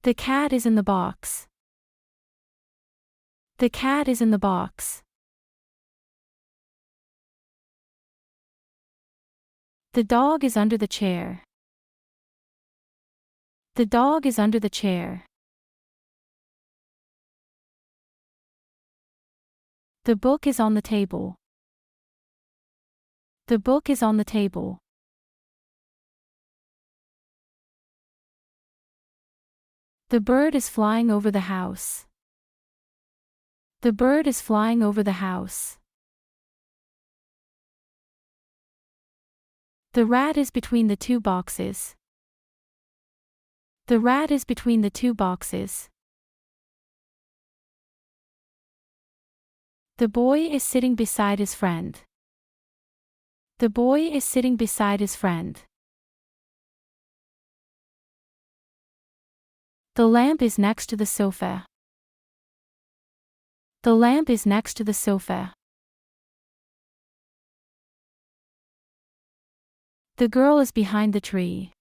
The cat is in the box. The cat is in the box. The dog is under the chair. The dog is under the chair. The book is on the table. The book is on the table. The bird is flying over the house. The bird is flying over the house. The rat is between the two boxes. The rat is between the two boxes. The boy is sitting beside his friend. The boy is sitting beside his friend. The lamp is next to the sofa. The lamp is next to the sofa. The girl is behind the tree.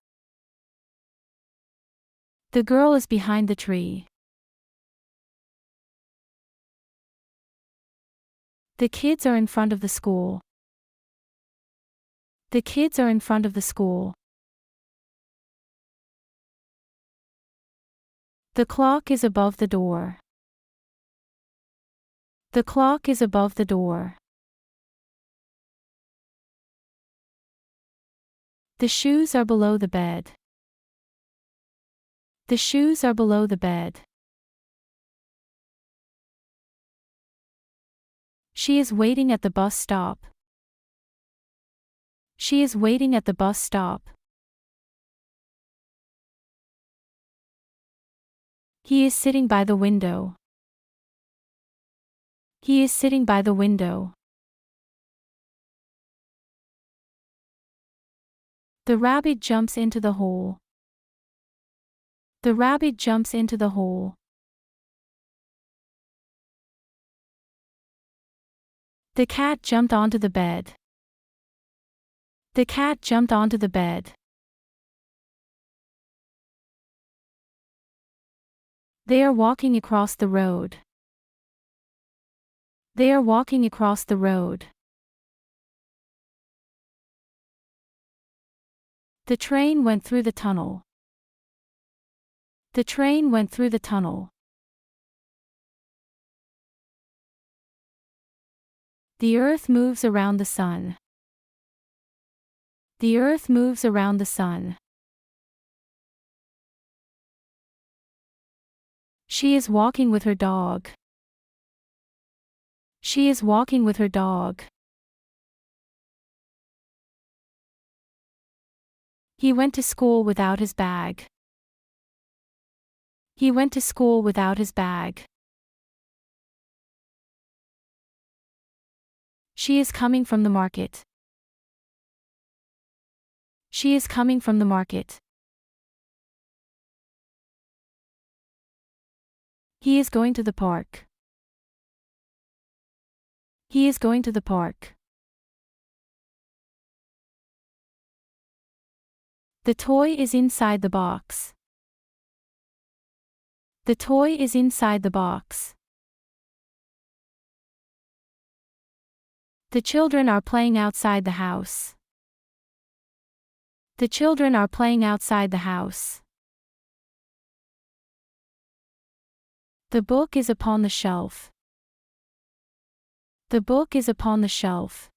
The girl is behind the tree. The kids are in front of the school. The kids are in front of the school. The clock is above the door. The clock is above the door. The shoes are below the bed. The shoes are below the bed. She is waiting at the bus stop. She is waiting at the bus stop. He is sitting by the window. He is sitting by the window. The rabbit jumps into the hole. The rabbit jumps into the hole. The cat jumped onto the bed. The cat jumped onto the bed. They are walking across the road. They are walking across the road. The train went through the tunnel. The train went through the tunnel. The earth moves around the sun. The earth moves around the sun. She is walking with her dog. She is walking with her dog. He went to school without his bag. He went to school without his bag. She is coming from the market. She is coming from the market. He is going to the park. He is going to the park. The toy is inside the box. The toy is inside the box. The children are playing outside the house. The children are playing outside the house. The book is upon the shelf. The book is upon the shelf.